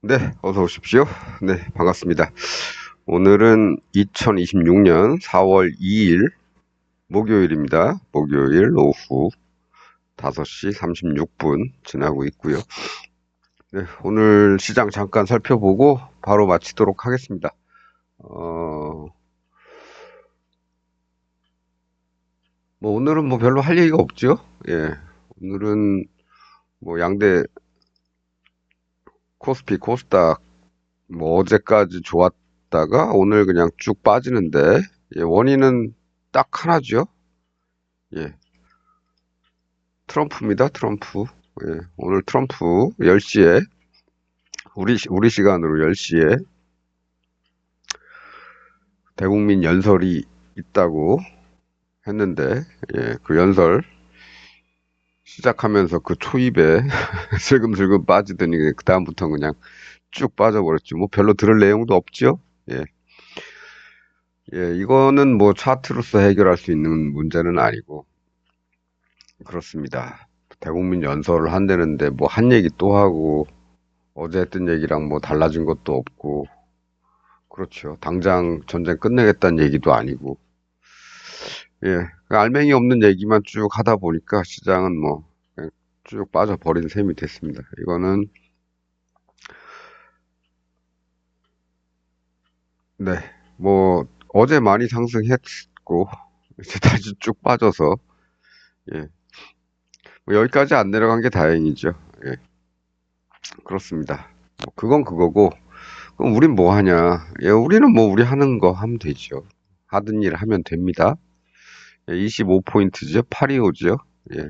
네, 어서 오십시오. 네, 반갑습니다. 오늘은 2026년 4월 2일 목요일입니다. 목요일 오후 5시 36분 지나고 있고요. 네, 오늘 시장 잠깐 살펴보고 바로 마치도록 하겠습니다. 오늘은 뭐 별로 할 얘기가 없죠? 예, 오늘은 뭐 양대 코스피, 코스닥 뭐 어제까지 좋았다가 오늘 그냥 쭉 빠지는데, 예, 원인은 딱 하나죠. 예, 트럼프입니다. 트럼프. 예, 오늘 트럼프 10시에 우리 시간으로 10시에 대국민 연설이 있다고 했는데, 예, 그 연설 시작하면서 그 초입에 슬금슬금 빠지더니 그다음부터 그냥 쭉 빠져버렸죠. 뭐 별로 들을 내용도 없죠. 예. 예, 이거는 뭐 차트로서 해결할 수 있는 문제는 아니고 그렇습니다. 대국민 연설을 한다는데 뭐 한 얘기 또 하고 어제 했던 얘기랑 뭐 달라진 것도 없고, 그렇죠. 당장 전쟁 끝내겠다는 얘기도 아니고, 예, 그 알맹이 없는 얘기만 쭉 하다 보니까 시장은 뭐 그냥 쭉 빠져버린 셈이 됐습니다. 이거는, 네, 뭐 어제 많이 상승했고 이제 다시 쭉 빠져서, 예, 뭐 여기까지 안 내려간 게 다행이죠. 예, 그렇습니다. 뭐 그건 그거고, 그럼 우린 뭐 하냐? 예, 우리는 뭐 우리 하는 거 하면 되죠. 하던 일 하면 됩니다. 예, 25포인트죠. 825죠. 예.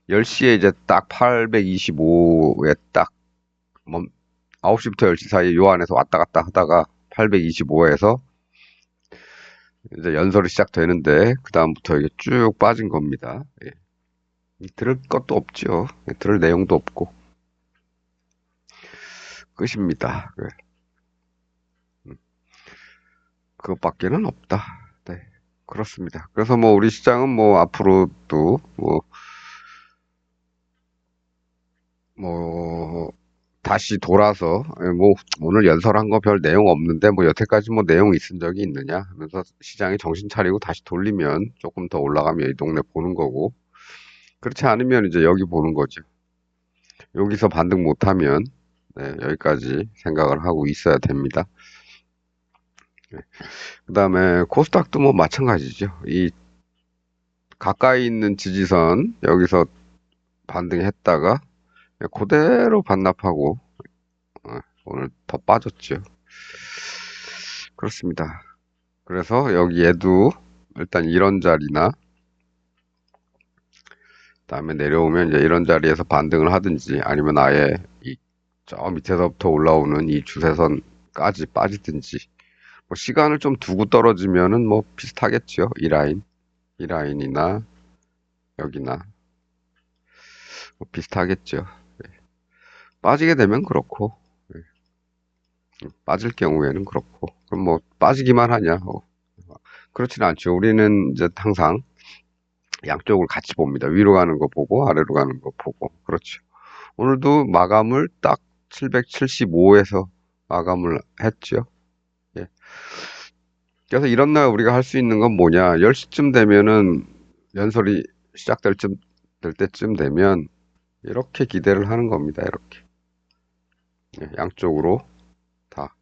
10시에 이제 딱 825에 딱, 멈, 9시부터 10시 사이에 요 안에서 왔다 갔다 하다가 825에서 이제 연설이 시작되는데, 그다음부터 이게 쭉 빠진 겁니다. 예. 들을 것도 없죠. 예, 들을 내용도 없고, 끝입니다. 예. 그것밖에는 없다. 네. 그렇습니다. 그래서 뭐 우리 시장은 뭐 앞으로도 뭐 다시 돌아서, 예, 뭐 오늘 연설한 거 별 내용 없는데 뭐 여태까지 뭐 내용 있은 적이 있느냐 하면서 시장이 정신 차리고 다시 돌리면 조금 더 올라가면 이 동네 보는 거고, 그렇지 않으면 이제 여기 보는 거죠. 여기서 반등 못하면, 네, 여기까지 생각을 하고 있어야 됩니다. 네. 그다음에 코스닥도 뭐 마찬가지죠. 이 가까이 있는 지지선 여기서 반등했다가 그대로 반납하고, 오늘 더 빠졌죠. 그렇습니다. 그래서 여기 얘도 일단 이런 자리나, 다음에 내려오면 이제 이런 자리에서 반등을 하든지 아니면 아예 저 밑에서부터 올라오는 이 주세선까지 빠지든지, 뭐 시간을 좀 두고 떨어지면은 뭐 비슷하겠죠. 이 라인이나 여기나 뭐 비슷하겠죠. 빠지게 되면 그렇고, 빠질 경우에는 그렇고, 그럼 뭐 빠지기만 하냐? 그렇지는 않죠. 우리는 이제 항상 양쪽을 같이 봅니다. 위로 가는 거 보고 아래로 가는 거 보고. 그렇죠. 오늘도 마감을 딱 775에서 마감을 했죠. 예. 그래서 이런 날 우리가 할 수 있는 건 뭐냐? 10시쯤 되면은 연설이 될 때쯤 되면 이렇게 기대를 하는 겁니다. 이렇게. 예, 양쪽으로 다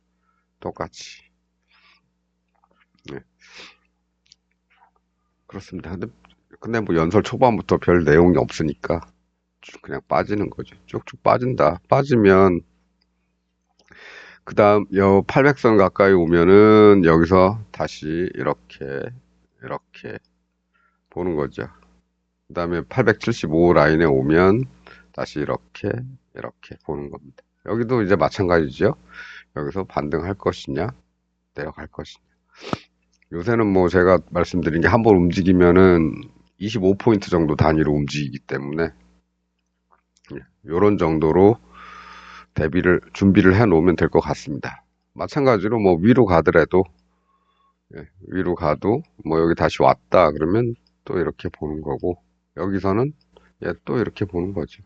똑같이. 예, 그렇습니다. 근데 뭐 연설 초반부터 별 내용이 없으니까 쭉 그냥 빠지는 거죠. 쭉쭉 빠진다. 빠지면 그 다음 여 800선 가까이 오면은 여기서 다시 이렇게 보는 거죠. 그 다음에 875 라인에 오면 다시 이렇게 보는 겁니다. 여기도 이제 마찬가지죠. 여기서 반등할 것이냐, 내려갈 것이냐. 요새는 뭐 제가 말씀드린 게 한 번 움직이면은 25포인트 정도 단위로 움직이기 때문에 이런 정도로 준비를 해 놓으면 될 것 같습니다. 마찬가지로 뭐 위로 가도 뭐 여기 다시 왔다 그러면 또 이렇게 보는 거고, 여기서는 또 이렇게 보는 거죠.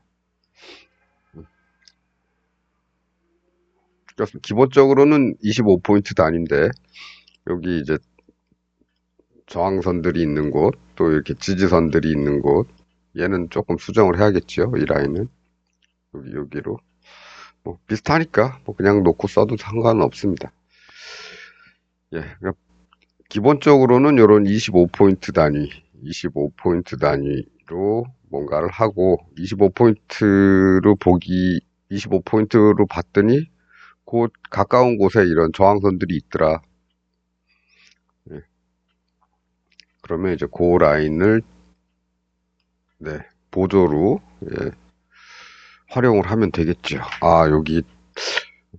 그래서 기본적으로는 25포인트 단위인데, 여기 이제 저항선들이 있는 곳, 또 이렇게 지지선들이 있는 곳, 얘는 조금 수정을 해야겠죠, 이 라인은. 여기로. 뭐, 비슷하니까, 뭐, 그냥 놓고 써도 상관은 없습니다. 예, 기본적으로는 이런 25포인트 단위, 25포인트 단위로 뭔가를 하고, 25포인트로 봤더니, 곧 가까운 곳에 이런 저항선들이 있더라. 예, 그러면 이제 그 라인을, 네, 보조로, 예, 활용을 하면 되겠죠. 아, 여기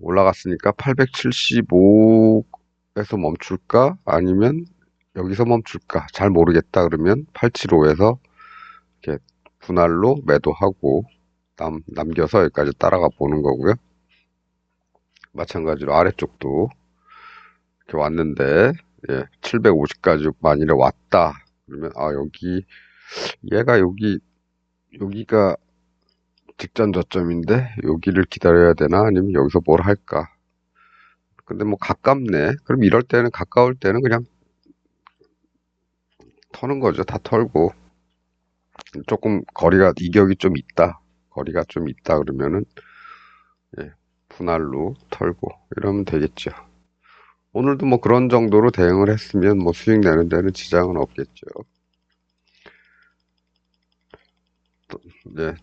올라갔으니까 875에서 멈출까? 아니면 여기서 멈출까? 잘 모르겠다. 그러면 875에서 이렇게 분할로 매도하고 남겨서 여기까지 따라가 보는 거고요. 마찬가지로 아래쪽도 이렇게 왔는데, 예, 750까지 만일에 왔다. 그러면, 아, 얘가 여기가 직전 저점인데, 여기를 기다려야 되나? 아니면 여기서 뭘 할까? 근데 뭐 가깝네. 그럼 이럴 때는, 가까울 때는 그냥 터는 거죠. 다 털고. 조금 이격이 좀 있다. 거리가 좀 있다. 그러면은, 예, 분할로 털고. 이러면 되겠죠. 오늘도 뭐 그런 정도로 대응을 했으면 뭐 수익 내는 데는 지장은 없겠죠. 네,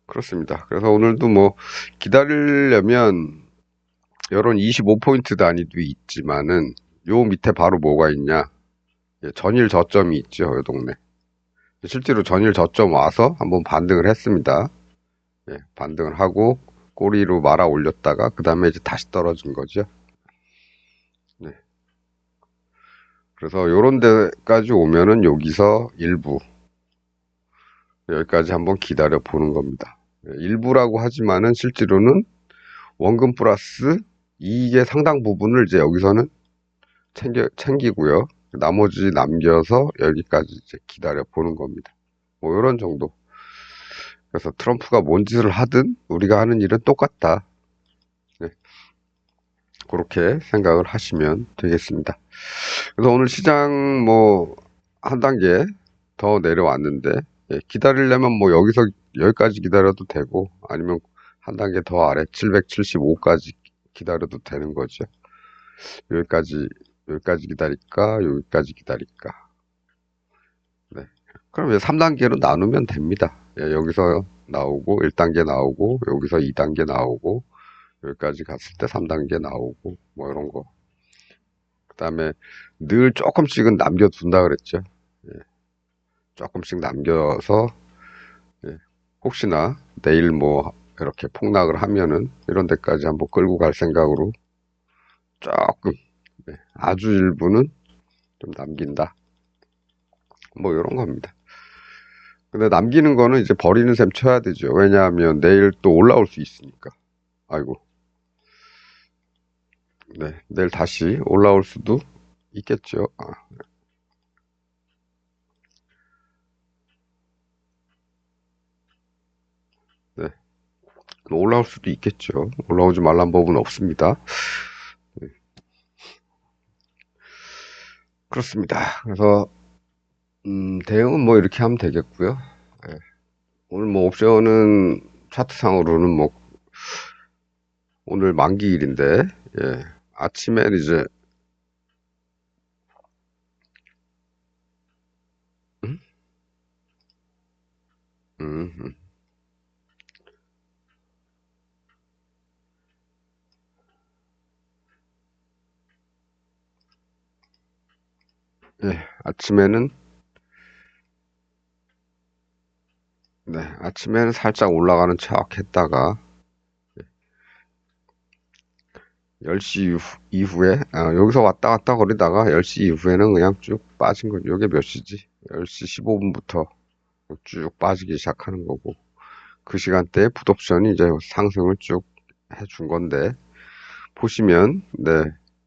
그렇습니다. 그래서 오늘도 뭐 기다리려면 이런 25포인트 단위도 있지만은 요 밑에 바로 뭐가 있냐? 예, 전일 저점이 있죠, 이 동네. 실제로 전일 저점 와서 한번 반등을 했습니다. 예, 반등을 하고 꼬리로 말아 올렸다가 그 다음에 이제 다시 떨어진 거죠. 네. 그래서 요런 데까지 오면은 여기서 여기까지 한번 기다려 보는 겁니다. 예, 일부라고 하지만은 실제로는 원금 플러스 이익의 상당 부분을 이제 여기서는 챙기고요. 나머지 남겨서 여기까지 이제 기다려 보는 겁니다. 뭐 이런 정도. 그래서 트럼프가 뭔 짓을 하든 우리가 하는 일은 똑같다. 네, 그렇게 생각을 하시면 되겠습니다. 그래서 오늘 시장 뭐 한 단계 더 내려왔는데, 예, 기다리려면 뭐 여기까지 기다려도 되고, 아니면 한 단계 더 아래 775까지 기다려도 되는 거죠. 여기까지 여기까지 기다릴까? 여기까지 기다릴까? 네. 그럼 이제 3단계로 나누면 됩니다. 예, 여기서 나오고 1단계 나오고 여기서 2단계 나오고 여기까지 갔을 때 3단계 나오고 뭐 이런 거. 그다음에 늘 조금씩은 남겨둔다 그랬죠. 예, 조금씩 남겨서, 예, 혹시나 내일 뭐 이렇게 폭락을 하면은 이런 데까지 한번 끌고 갈 생각으로 조금, 네, 아주 일부는 좀 남긴다. 뭐 이런 겁니다. 근데 남기는 거는 이제 버리는 셈 쳐야 되죠. 왜냐하면 내일 또 올라올 수 있으니까. 아이고, 네, 내일 다시 올라올 수도 있겠죠. 아, 네, 올라올 수도 있겠죠. 올라오지 말란 법은 없습니다. 네, 그렇습니다. 그래서 대응은 뭐 이렇게 하면 되겠고요. 예, 오늘 뭐 옵션은 차트상으로는 뭐 오늘 만기일인데, 예, 아침엔 이제 음? 음, 음. 예, 아침에는 살짝 올라가는 척 했다가 10시 이후에, 여기서 왔다 갔다 거리다가 10시 이후에는 그냥 쭉 빠진 거죠. 이게 몇 시지? 10시 15분부터 쭉 빠지기 시작하는 거고, 그 시간대에 풋옵션이 이제 상승을 쭉 해준 건데, 보시면, 네,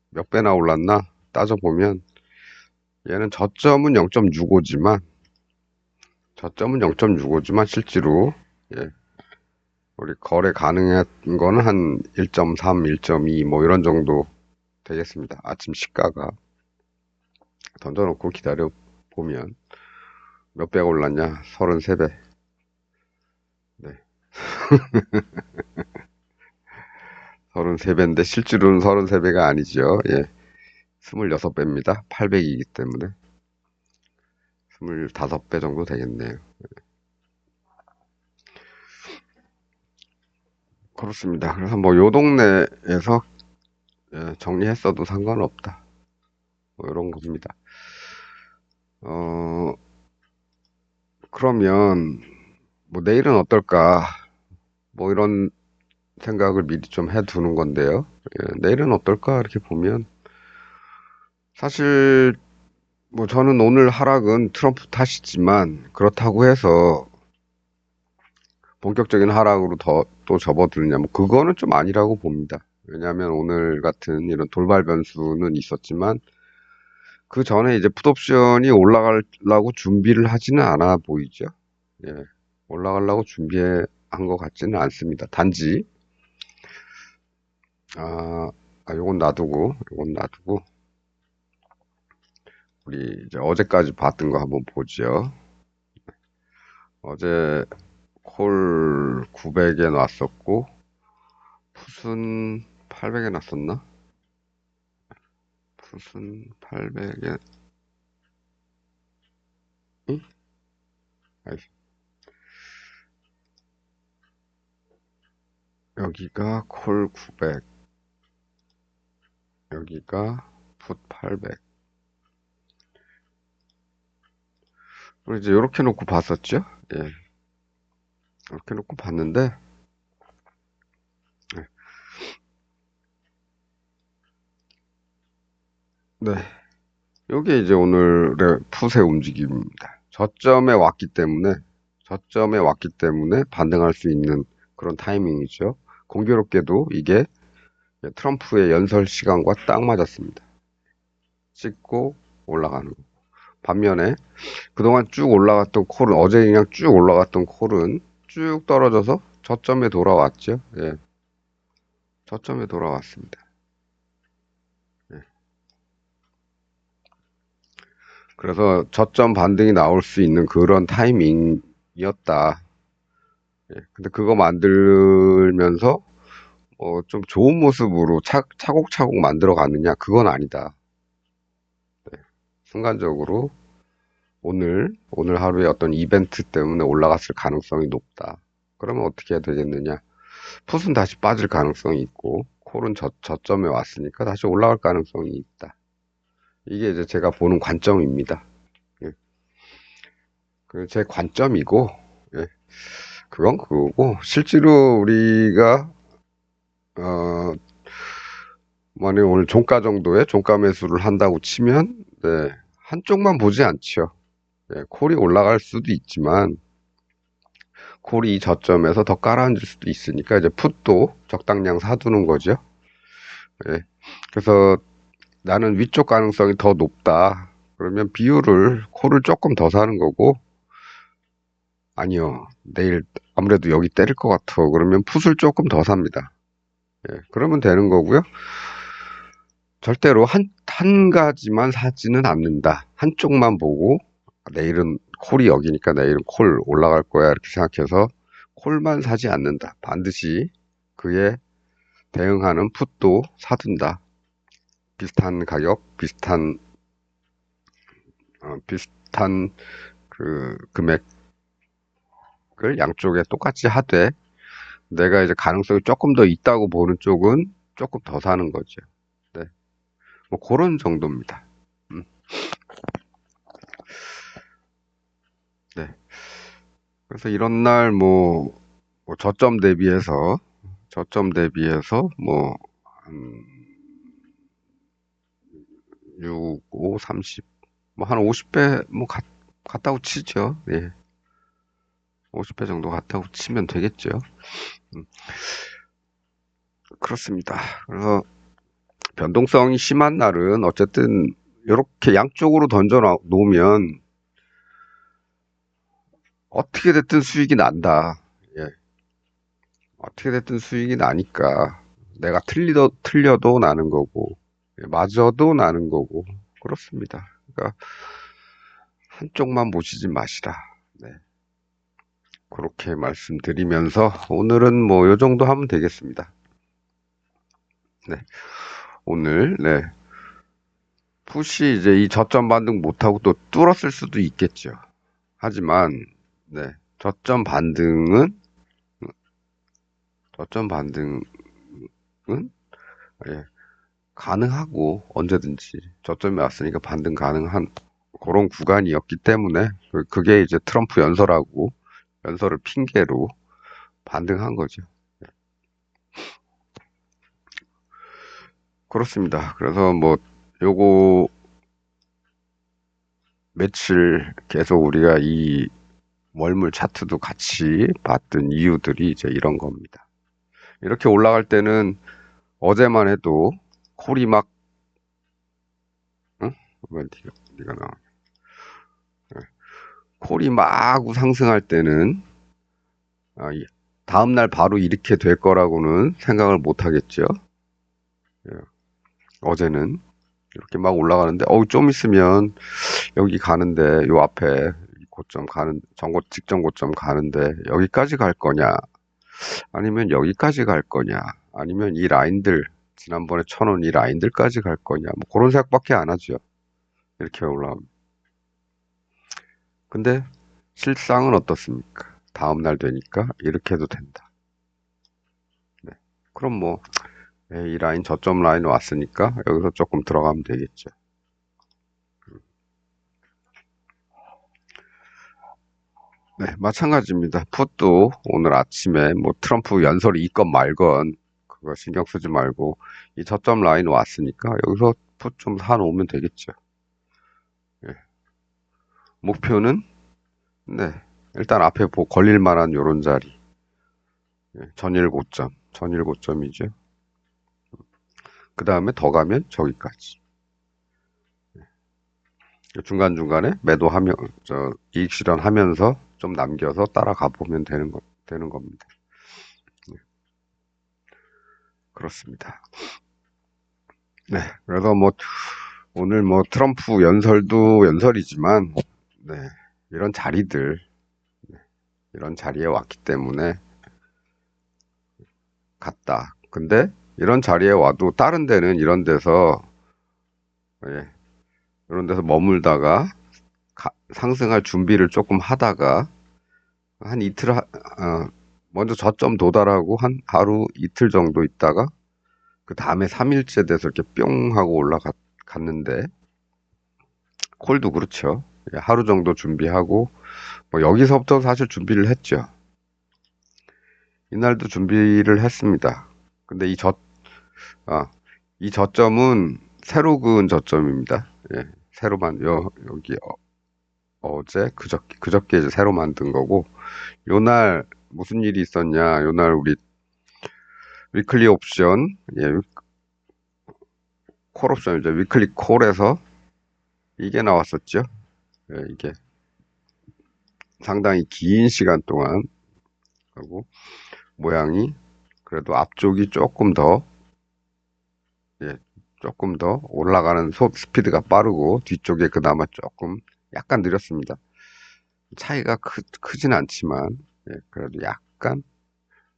몇 배나 올랐나 따져보면, 얘는 저점은 0.65지만 저점은 0.65지만 실제로 예, 우리 거래 가능한 거는 한 1.3, 1.2 뭐 이런 정도 되겠습니다. 아침 시가가 던져놓고 기다려 보면 몇 배가 올랐냐? 33배. 네. 33배인데 실제로는 33배가 아니죠. 예. 26배입니다. 800이기 때문에 25배 정도 되겠네요. 그렇습니다. 그래서 뭐 요 동네에서 예, 정리했어도 상관없다. 뭐 이런 겁니다. 어, 그러면 뭐 내일은 어떨까? 뭐 이런 생각을 미리 좀 해두는 건데요. 예, 내일은 어떨까? 이렇게 보면 사실 뭐 저는 오늘 하락은 트럼프 탓이지만 그렇다고 해서 본격적인 하락으로 또 접어드느냐 뭐 그거는 좀 아니라고 봅니다. 왜냐하면 오늘 같은 이런 돌발 변수는 있었지만 그 전에 이제 풋옵션이 올라가려고 준비를 하지는 않아 보이죠. 예, 올라가려고 준비한 것 같지는 않습니다. 단지 요건 놔두고 우리 이제 어제까지 봤던 거 한번 보죠. 어제 콜 900에 놨었고 풋은 800에 놨었나? 풋은 800에 응? 아이, 여기가 콜 900, 여기가 풋 800. 그리고 이제 이렇게 놓고 봤었죠? 예, 이렇게 놓고 봤는데 예, 네, 요게 이제 오늘의 풋의 움직임입니다. 저점에 왔기 때문에 반등할 수 있는 그런 타이밍이죠. 공교롭게도 이게 트럼프의 연설 시간과 딱 맞았습니다. 찍고 올라가는 거. 반면에 그동안 쭉 올라갔던 콜은 어제 그냥 쭉 올라갔던 콜은 쭉 떨어져서 저점에 돌아왔죠. 예, 저점에 돌아왔습니다. 예. 그래서 저점 반등이 나올 수 있는 그런 타이밍이었다. 예, 근데 그거 만들면서 좀 좋은 모습으로 차곡차곡 만들어 가느냐? 그건 아니다. 네. 순간적으로 오늘 하루에 어떤 이벤트 때문에 올라갔을 가능성이 높다. 그러면 어떻게 해야 되겠느냐? 풋은 다시 빠질 가능성이 있고, 콜은 저점에 왔으니까 다시 올라갈 가능성이 있다. 이게 이제 제가 보는 관점입니다. 예. 제 관점이고, 예. 그건 그거고, 실제로 우리가, 어, 만약 오늘 종가 정도의 종가 매수를 한다고 치면, 네, 한쪽만 보지 않죠. 예, 콜이 올라갈 수도 있지만, 콜이 이 저점에서 더 깔아앉을 수도 있으니까, 이제 풋도 적당량 사두는 거죠. 예, 그래서 나는 위쪽 가능성이 더 높다. 그러면 콜을 조금 더 사는 거고, 아니요, 내일 아무래도 여기 때릴 것 같아. 그러면 풋을 조금 더 삽니다. 예, 그러면 되는 거고요. 절대로 한 가지만 사지는 않는다. 한쪽만 보고, 내일은 콜이 여기니까 내일은 콜 올라갈 거야. 이렇게 생각해서 콜만 사지 않는다. 반드시 그에 대응하는 풋도 사둔다. 비슷한 가격, 비슷한 그 금액을 양쪽에 똑같이 하되, 내가 이제 가능성이 조금 더 있다고 보는 쪽은 조금 더 사는 거죠. 네. 뭐 그런 정도입니다. 음, 네. 그래서 이런 날 뭐 저점 대비해서 뭐, 한 6, 5, 30, 뭐 한 50배 뭐 갔다고 치죠. 예. 50배 정도 갔다고 치면 되겠죠. 음, 그렇습니다. 그래서 변동성이 심한 날은 어쨌든 이렇게 양쪽으로 던져 놓으면 어떻게 됐든 수익이 난다. 예. 어떻게 됐든 수익이 나니까 내가 틀려도 나는 거고, 예, 맞아도 나는 거고, 그렇습니다. 그러니까 한쪽만 보시지 마시라. 네. 그렇게 말씀드리면서 오늘은 뭐 요 정도 하면 되겠습니다. 네. 오늘, 네. 푸시 이제 이 저점 반등 못하고 또 뚫었을 수도 있겠죠. 하지만, 네. 저점 반등은, 예, 가능하고 언제든지 저점에 왔으니까 반등 가능한 그런 구간이었기 때문에 그게 이제 트럼프 연설을 핑계로 반등한 거죠. 그렇습니다. 그래서 뭐 요거 며칠 계속 우리가 이 월물 차트도 같이 봤던 이유들이 이제 이런 겁니다. 이렇게 올라갈 때는 어제만 해도 콜이 막, 응? 왜 네가 나와? 콜이 막 상승할 때는 다음날 바로 이렇게 될 거라고는 생각을 못 하겠죠. 예, 어제는 이렇게 막 올라가는데, 좀 있으면 여기 가는데, 요 앞에 고점 가는, 직전 고점 가는데, 여기까지 갈 거냐, 아니면 여기까지 갈 거냐, 아니면 이 라인들, 지난번에 쳐놓은 이 라인들까지 갈 거냐, 뭐 그런 생각밖에 안 하죠. 이렇게 올라가면. 근데 실상은 어떻습니까? 다음날 되니까 이렇게 해도 된다. 네. 그럼 뭐, 이 라인 저점 라인 왔으니까 여기서 조금 들어가면 되겠죠. 네, 마찬가지입니다. 풋도 오늘 아침에 뭐 트럼프 연설이 있건 말건 그거 신경 쓰지 말고 이 저점 라인 왔으니까 여기서 풋 좀 사놓으면 되겠죠. 예. 목표는 네, 일단 앞에 걸릴 만한 요런 자리. 예, 전일 고점이죠. 그 다음에 더 가면 저기까지. 중간중간에 매도하며, 이익 실현하면서 좀 남겨서 따라가 보면 되는 겁니다. 그렇습니다. 네. 그래서 뭐, 오늘 뭐, 트럼프 연설도 연설이지만, 네. 이런 자리들, 이런 자리에 왔기 때문에 갔다. 근데, 이런 자리에 와도 다른 데는 예, 이런 데서 머물다가, 상승할 준비를 조금 하다가, 한 먼저 저점 도달하고 한 하루 이틀 정도 있다가 그 다음에 3일째 돼서 이렇게 뿅 하고 올라갔는데 콜도 그렇죠. 예, 하루 정도 준비하고 뭐 여기서부터 사실 준비를 했죠. 이날도 준비를 했습니다. 근데 아, 이 저점은 새로 그은 저점입니다. 예, 여기 그저께 이제 새로 만든 거고 요날 무슨 일이 있었냐? 요날 우리 위클리 옵션, 예, 콜 옵션이죠. 위클리 콜에서 이게 나왔었죠. 예, 이게 상당히 긴 시간 동안 하고 모양이 그래도 앞쪽이 예, 조금 더 올라가는 스피드가 빠르고 뒤쪽에 그나마 조금 약간 느렸습니다. 차이가 크진 않지만 예, 그래도 약간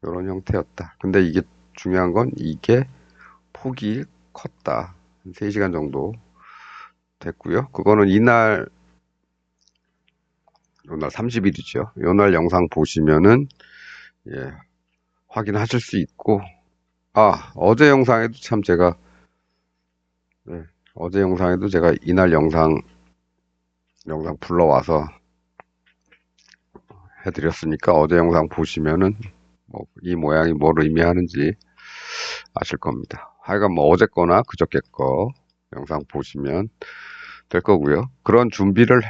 이런 형태였다. 근데 이게 중요한 건 이게 폭이 컸다. 한 3시간 정도 됐고요. 그거는 요날 30일이죠. 요날 영상 보시면은 예, 확인하실 수 있고 어제 영상에도 참 네, 어제 영상에도 제가 이날 영상 불러와서 해드렸으니까 어제 영상 보시면은 뭐 이 모양이 뭘 의미하는지 아실 겁니다. 하여간 뭐 어제 거나 그저께 거 영상 보시면 될 거고요. 그런 준비를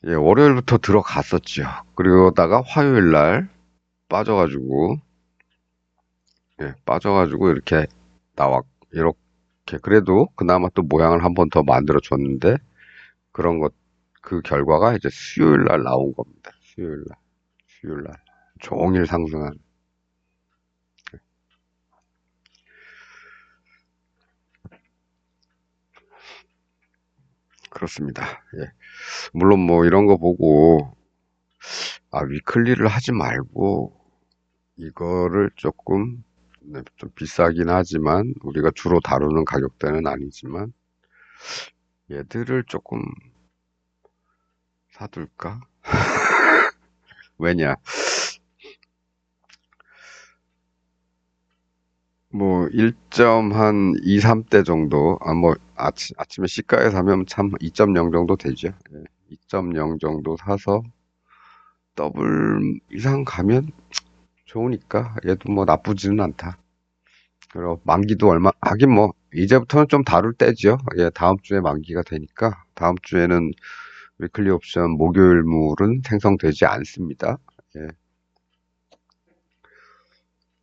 예, 월요일부터 들어갔었죠. 그러다가 화요일 날 빠져가지고 빠져가지고 이렇게 그래도 그나마 또 모양을 한번 더 만들어 줬는데 그런 것 그 결과가 이제 수요일 날 나온 겁니다. 수요일 날. 종일 상승한. 그렇습니다. 예. 물론 뭐 이런 거 보고, 위클리를 하지 말고, 이거를 조금, 네, 좀 비싸긴 하지만, 우리가 주로 다루는 가격대는 아니지만, 얘들을 조금 사둘까? 왜냐? 뭐 1점 한 2, 3대 정도, 뭐 아침에 시가에 사면 참 2.0 정도 되죠. 예, 2.0 정도 사서 더블 이상 가면 좋으니까 얘도 뭐 나쁘지는 않다. 그리고 만기도 얼마 하긴 뭐 이제부터는 좀 다룰 때죠. 예, 다음 주에 만기가 되니까 다음 주에는 위클리 옵션 목요일물은 생성되지 않습니다. 예,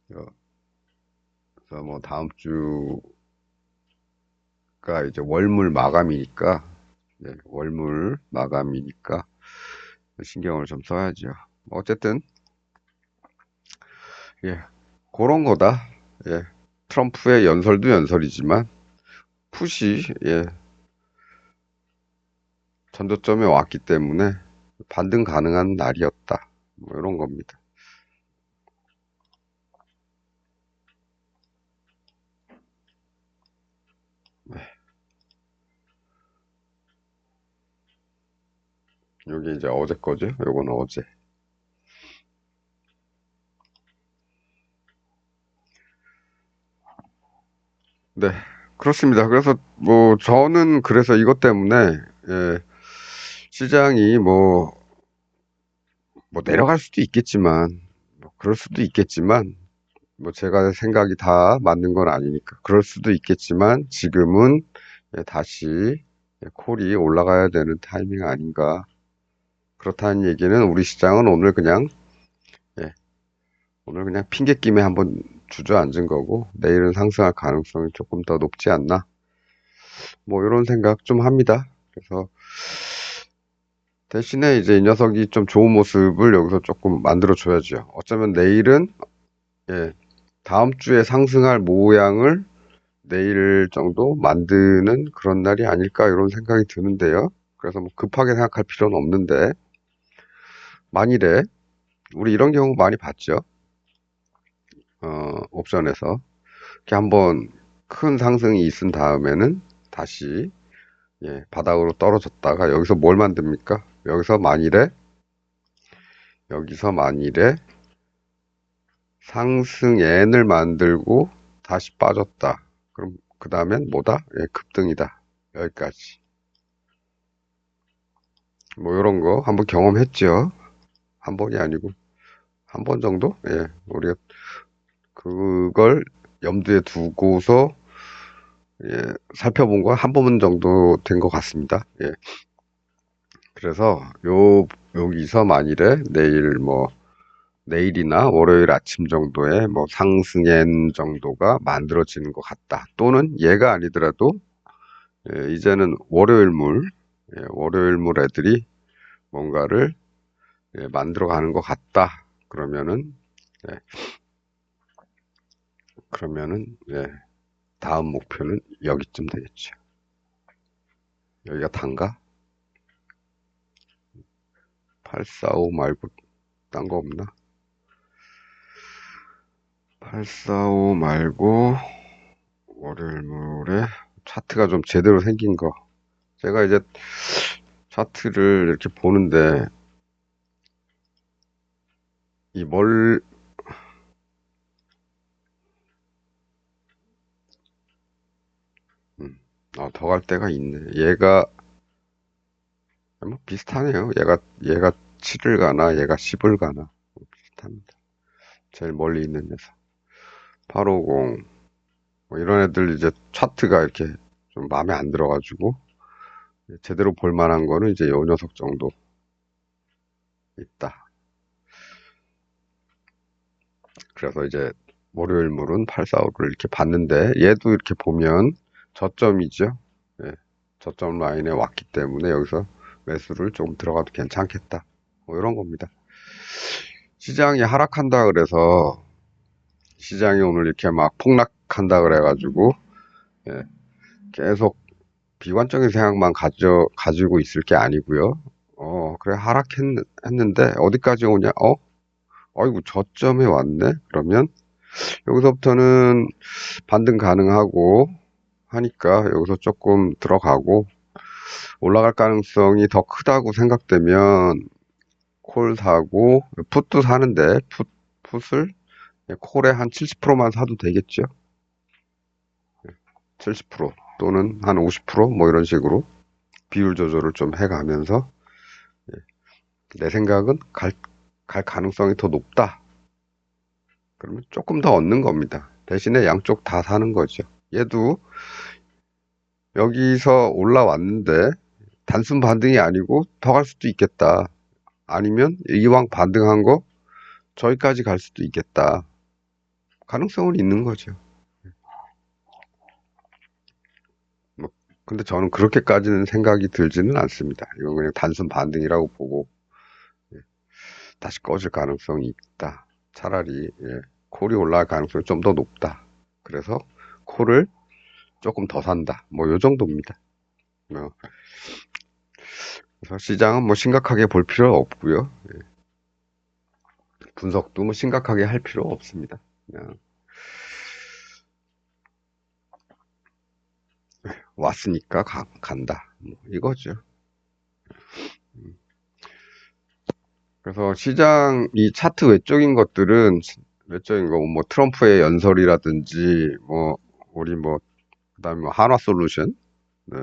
그래서 뭐 다음 주가 이제 월물 마감이니까, 네, 월물 마감이니까 신경을 좀 써야죠. 어쨌든 예, 그런 거다. 예, 트럼프의 연설도 연설이지만 푸시, 예, 전저점에 왔기 때문에 반등 가능한 날이었다. 뭐 이런 겁니다. 네, 여기 이제 어제 거죠. 요거는 어제. 네, 그렇습니다. 그래서 뭐 저는 그래서 이것 때문에, 예, 시장이 뭐 내려갈 수도 있겠지만, 뭐 그럴 수도 있겠지만, 뭐 제가 생각이 다 맞는 건 아니니까 그럴 수도 있겠지만 지금은, 예, 다시, 예, 콜이 올라가야 되는 타이밍 아닌가. 그렇다는 얘기는 우리 시장은 예, 오늘 그냥 핑계김에 한번 주저앉은 거고 내일은 상승할 가능성이 조금 더 높지 않나. 뭐 이런 생각 좀 합니다. 그래서 대신에 이제 이 녀석이 좀 좋은 모습을 여기서 조금 만들어 줘야죠. 어쩌면 내일은, 예, 다음 주에 상승할 모양을 내일 정도 만드는 그런 날이 아닐까 이런 생각이 드는데요. 그래서 뭐 급하게 생각할 필요는 없는데 만일에 우리 이런 경우 많이 봤죠. 옵션에서 이렇게 한번 큰 상승이 있은 다음에는 다시, 예, 바닥으로 떨어졌다가 여기서 뭘 만듭니까? 여기서 만일에 상승엔을 만들고 다시 빠졌다. 그럼 그 다음엔 뭐다? 예, 급등이다. 여기까지. 뭐 이런 거 한번 경험했죠. 한 번이 아니고 한 번 정도? 예, 우리가 그걸 염두에 두고서, 예, 살펴본 거 한 번 정도 된 것 같습니다. 예, 그래서 여기서 만일에 내일이나 월요일 아침 정도에 뭐 상승엔 정도가 만들어지는 것 같다. 또는 얘가 아니더라도, 예, 이제는 월요일물, 예, 월요일물 애들이 뭔가를, 예, 만들어 가는 것 같다. 예, 예, 다음 목표는 여기쯤 되겠죠. 여기가 단가? 845 말고 딴 거 없나? 845 말고 월요일물에 차트가 좀 제대로 생긴 거. 제가 이제 차트를 이렇게 보는데 이 멀, 더 갈 때가 있네. 얘가 뭐 비슷하네요. 얘가 7을 가나 얘가 10을 가나 뭐 비슷합니다. 제일 멀리 있는 녀석. 850 뭐 이런 애들 이제 차트가 이렇게 좀 마음에 안 들어가지고 제대로 볼 만한 거는 이제 요 녀석 정도 있다. 그래서 이제 월요일물은 845를 이렇게 봤는데 얘도 이렇게 보면 저점이죠. 예, 저점 라인에 왔기 때문에 여기서 매수를 조금 들어가도 괜찮겠다. 뭐 이런 겁니다. 시장이 하락한다 그래서 시장이 오늘 이렇게 막 폭락한다 그래가지고 예, 계속 비관적인 생각만 가지고 있을 게 아니고요. 그래 하락했는데 어디까지 오냐? 아이고 저점에 왔네. 그러면 여기서부터는 반등 가능하고 하니까 여기서 조금 들어가고 올라갈 가능성이 더 크다고 생각되면 콜 사고 풋도 사는데 풋을 콜에 한 70%만 사도 되겠죠. 70% 또는 한 50%뭐 이런 식으로 비율 조절을 좀 해가면서 내 생각은 갈 가능성이 더 높다. 그러면 조금 더 얻는 겁니다. 대신에 양쪽 다 사는 거죠. 얘도 여기서 올라왔는데 단순 반등이 아니고 더 갈 수도 있겠다. 아니면 이왕 반등한 거 저기까지 갈 수도 있겠다. 가능성은 있는 거죠. 뭐, 근데 저는 그렇게까지는 생각이 들지는 않습니다. 이건 그냥 단순 반등이라고 보고 다시 꺼질 가능성이 있다. 차라리 콜이 올라갈 가능성이 좀 더 높다. 그래서 콜을 조금 더 산다. 뭐 요 정도입니다. 어, 그래서 시장은 뭐 심각하게 볼 필요 없고요. 분석도 뭐 심각하게 할 필요 없습니다. 그냥 왔으니까 간다. 뭐 이거죠. 그래서 시장 이 차트 외적인 것들은 외적인 거 뭐 트럼프의 연설이라든지 뭐 우리 뭐 그다음에 뭐 한화솔루션 네.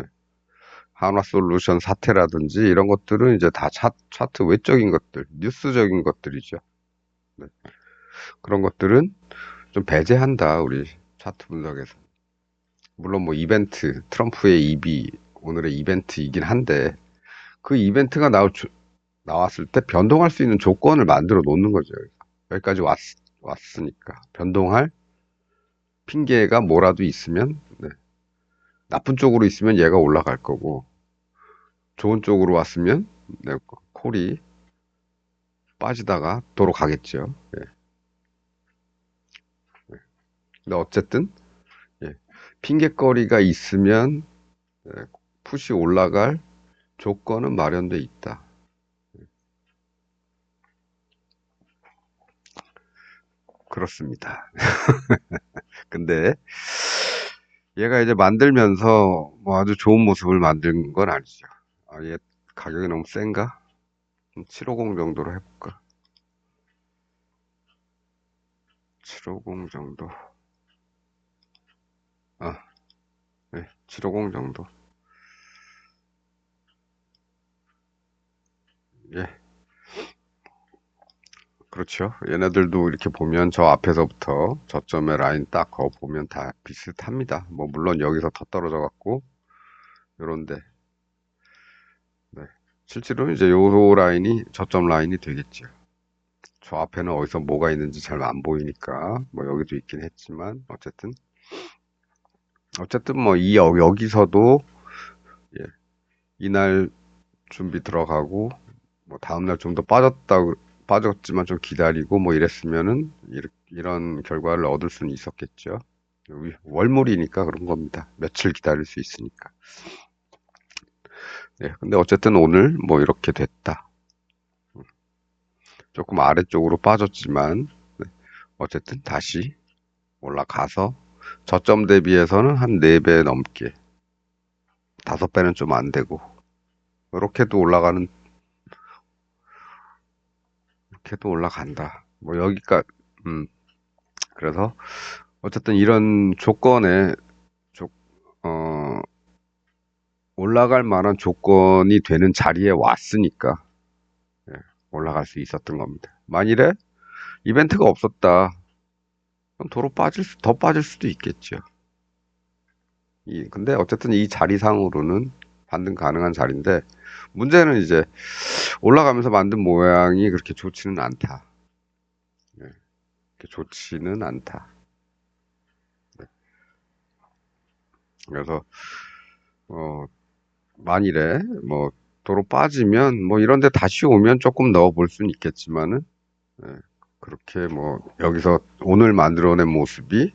한화솔루션 사태라든지 이런 것들은 이제 다 차트 외적인 것들, 뉴스적인 것들이죠. 네. 그런 것들은 좀 배제한다, 우리 차트 분석에서. 물론 뭐 이벤트, 트럼프의 입이 오늘의 이벤트이긴 한데, 그 이벤트가 나왔을 때 변동할 수 있는 조건을 만들어 놓는 거죠. 여기까지 왔으니까. 변동할 핑계가 뭐라도 있으면, 네. 나쁜 쪽으로 있으면 얘가 올라갈 거고, 좋은 쪽으로 왔으면, 네, 콜이 빠지다가 도로 가겠죠. 예. 근데 어쨌든 예. 핑계거리가 있으면 풋이 올라갈 조건은 마련돼 있다. 그렇습니다. 근데 얘가 이제 만들면서 뭐 아주 좋은 모습을 만든 건 아니죠. 얘 가격이 너무 센가? 750 정도로 해볼까? 750 정도. 네, 750 정도. 예, 그렇죠. 얘네들도 이렇게 보면 저 앞에서부터 저점의 라인 딱 거 보면 다 비슷합니다. 뭐 물론 여기서 더 떨어져 갖고 요런데 네. 실제로 이제 요 라인이 저점 라인이 되겠죠. 저 앞에는 어디서 뭐가 있는지 잘 안 보이니까 뭐 여기도 있긴 했지만 어쨌든 뭐 여기서도 예, 이날 준비 들어가고 뭐 다음날 좀 더 빠졌지만 좀 기다리고 뭐 이랬으면은 이런 결과를 얻을 수는 있었겠죠. 월물이니까 그런 겁니다. 며칠 기다릴 수 있으니까. 예, 근데 어쨌든 오늘 뭐 이렇게 됐다. 조금 아래쪽으로 빠졌지만 어쨌든 다시 올라가서 저점 대비해서는 한 4배 넘게 5배는 좀 안 되고 이렇게도 올라간다. 뭐 여기까지 그래서 어쨌든 이런 조건에 조- 어, 올라갈 만한 조건이 되는 자리에 왔으니까 예, 올라갈 수 있었던 겁니다. 만일에 이벤트가 없었다. 그럼 더 빠질 수도 있겠죠. 근데 어쨌든 이 자리상으로는 반등 가능한 자리인데 문제는 이제 올라가면서 만든 모양이 그렇게 좋지는 않다. 예, 그렇게 좋지는 않다. 그래서 어, 만일에 뭐 도로 빠지면 뭐 이런 데 다시 오면 조금 넣어 볼 수는 있겠지만은 예, 그렇게 뭐 여기서 오늘 만들어낸 모습이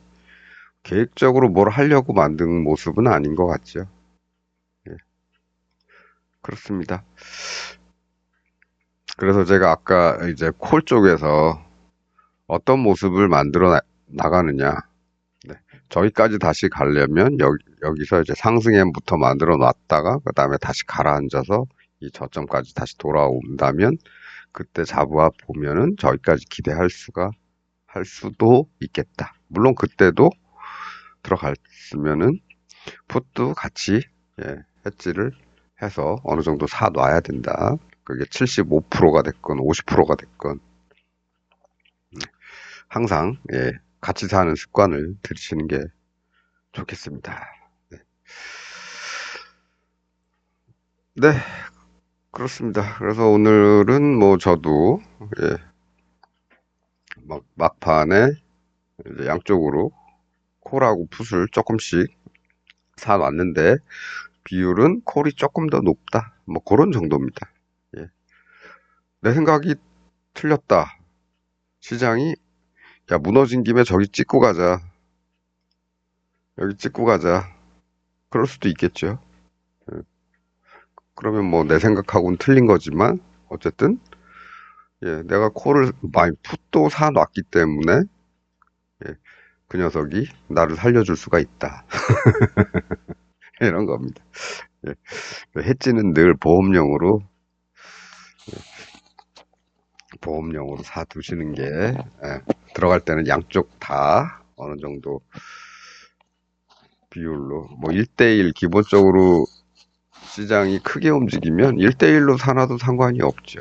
계획적으로 뭘 하려고 만든 모습은 아닌 것 같죠. 예, 그렇습니다. 그래서 제가 아까 이제 콜 쪽에서 어떤 모습을 나가느냐. 네. 저기까지 다시 가려면 여기서 이제 상승엔부터 만들어 놨다가 그 다음에 다시 가라앉아서 이 저점까지 다시 돌아온다면 그때 잡아 보면은 저기까지 할 수도 있겠다. 물론 그때도 들어갔으면은 풋도 같이 예, 해지를 해서 어느 정도 사 놔야 된다. 그게 75%가 됐건 50%가 됐건 항상 예, 같이 사는 습관을 들이시는 게 좋겠습니다. 네, 네, 그렇습니다. 그래서 오늘은 뭐 저도 예, 막판에 이제 양쪽으로 콜하고 풋을 조금씩 사놨는데 비율은 콜이 조금 더 높다. 뭐 그런 정도입니다. 예. 내 생각이 틀렸다. 시장이 야 무너진 김에 저기 찍고 가자. 여기 찍고 가자. 그럴 수도 있겠죠. 예. 그러면 뭐 내 생각하고는 틀린 거지만 어쨌든 예, 내가 콜을 많이 풋도 사놨기 때문에 예, 그 녀석이 나를 살려줄 수가 있다. 이런 겁니다. 예, 해지는 늘 보험용으로 사두시는 게 예, 들어갈 때는 양쪽 다 어느 정도 비율로 뭐 1대1 기본적으로 시장이 크게 움직이면 1대1로 사놔도 상관이 없죠.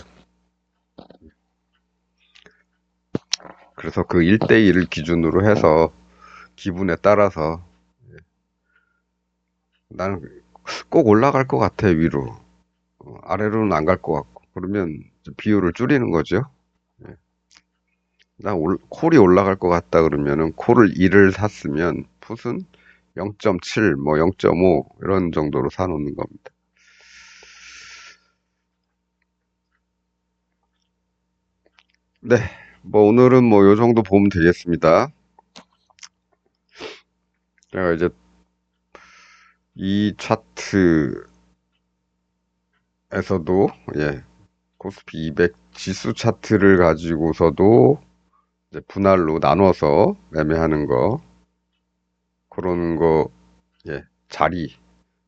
그래서 그 1대1을 기준으로 해서 기분에 따라서 나는 꼭 올라갈 것 같아 위로 아래로는 안 갈 것 같고 그러면 비율을 줄이는 거죠. 예. 콜이 올라갈 것 같다 그러면은 콜을 1을 샀으면 풋은 0.7, 뭐 0.5 이런 정도로 사놓는 겁니다. 네, 뭐 오늘은 뭐 요 정도 보면 되겠습니다. 제가 이제 이 차트에서도 예, 코스피 200 지수 차트를 가지고서도 이제 분할로 나눠서 매매하는 거 그런 거 예, 자리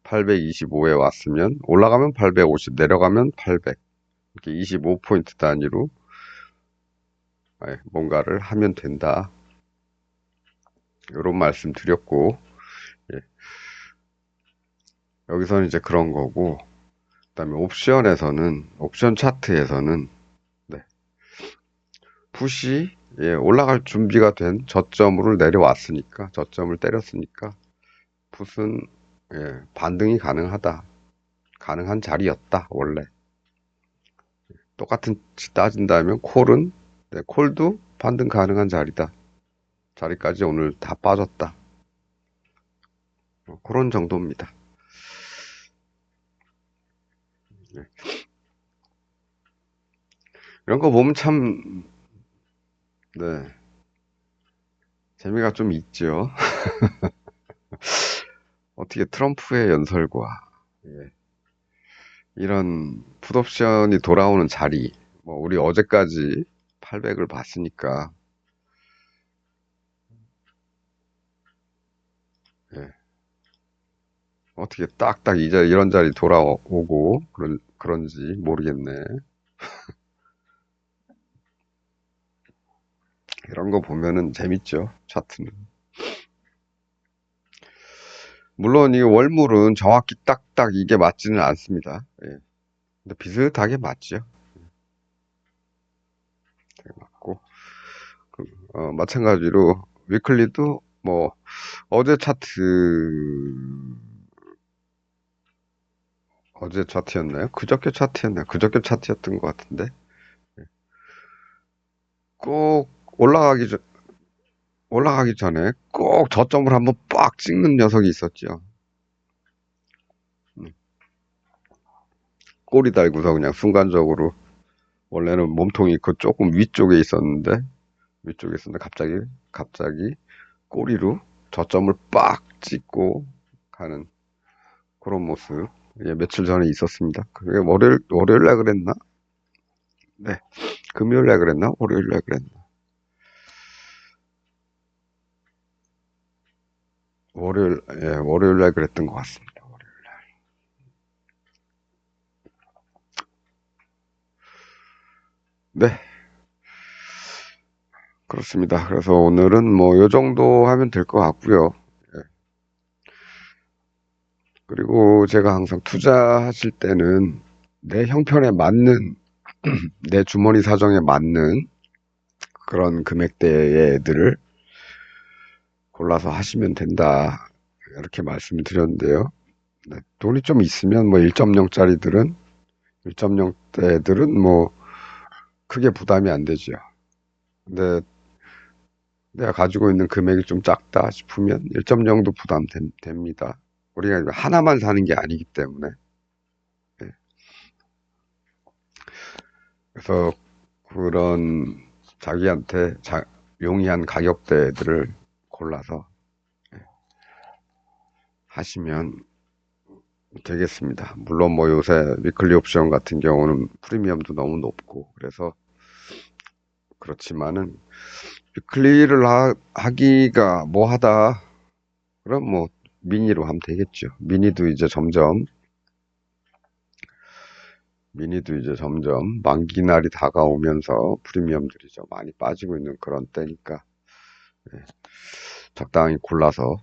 825에 왔으면 올라가면 850, 내려가면 800 이렇게 25포인트 단위로 예, 뭔가를 하면 된다. 이런 말씀 드렸고 예, 여기서는 이제 그런 거고 그다음에 옵션 차트에서는 네, 풋이 예, 올라갈 준비가 된 저점으로 내려왔으니까 저점을 때렸으니까 풋은 예, 반등이 가능한 자리였다 원래 똑같은 따진다면 콜은 네, 콜도 반등 가능한 자리까지 오늘 다 빠졌다 그런 정도입니다. 네. 이런 거 보면 참 네, 재미가 좀 있죠. 어떻게 트럼프의 연설과 예, 이런 풋옵션이 돌아오는 자리, 뭐 우리 어제까지 800을 봤으니까 예, 어떻게 딱딱 이런 자리 돌아오고 그런지 모르겠네. 이런 거 보면은 재밌죠, 차트는. 물론 이 월물은 정확히 딱딱 이게 맞지는 않습니다. 예. 근데 비슷하게 맞죠. 맞고 마찬가지로 위클리도 뭐 어제 차트였나요? 그저께 차트였나요? 그저께 차트였던 것 같은데 꼭 올라가기 전에 꼭 저점을 한번 빡 찍는 녀석이 있었죠. 음, 꼬리 달고서 그냥 순간적으로 원래는 몸통이 그 조금 위쪽에 있었는데 갑자기 꼬리로 저점을 빡 찍고 가는 그런 모습. 예, 며칠 전에 있었습니다. 그게 월요일 날 그랬나? 네. 금요일 날 그랬나? 월요일 날 그랬나? 월요일 날 그랬던 것 같습니다. 네, 그렇습니다. 그래서 오늘은 뭐, 요 정도 하면 될 것 같고요. 예. 그리고 제가 항상 투자하실 때는 내 형편에 맞는, 내 주머니 사정에 맞는 그런 금액대의 애들을 골라서 하시면 된다. 이렇게 말씀을 드렸는데요. 네, 돈이 좀 있으면 뭐 1.0짜리들은 1.0대들은 뭐 크게 부담이 안 되죠. 근데 내가 가지고 있는 금액이 좀 작다 싶으면 1.0도 부담됩니다. 우리가 하나만 사는 게 아니기 때문에. 네, 그래서 그런 자기한테 용이한 가격대들을 골라서 하시면 되겠습니다. 물론 뭐 요새 위클리 옵션 같은 경우는 프리미엄도 너무 높고 그래서 그렇지만은 위클리를 하기가 뭐 하다 그럼 뭐 미니로 하면 되겠죠. 미니도 이제 점점 만기 날이 다가오면서 프리미엄들이 좀 많이 빠지고 있는 그런 때니까 예, 적당히 골라서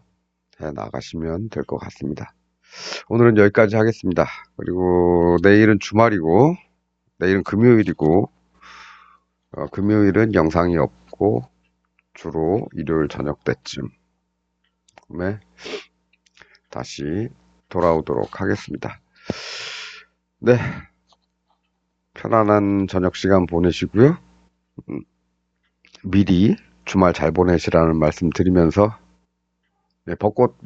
해 나가시면 될 것 같습니다. 오늘은 여기까지 하겠습니다. 그리고 내일은 주말이고 내일은 금요일이고 금요일은 영상이 없고 주로 일요일 저녁 때쯤에 다시 돌아오도록 하겠습니다. 네, 편안한 저녁 시간 보내시고요. 미리 주말 잘 보내시라는 말씀 드리면서 네, 벚꽃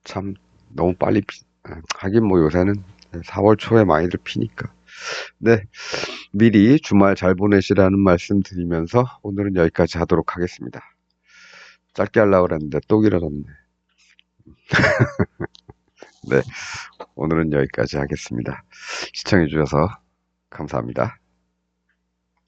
참 너무 빨리 하긴 뭐 요새는 4월 초에 많이들 피니까 네, 미리 주말 잘 보내시라는 말씀 드리면서 오늘은 여기까지 하도록 하겠습니다. 짧게 하려고 그랬는데 또 길어졌네. 네, 오늘은 여기까지 하겠습니다. 시청해 주셔서 감사합니다.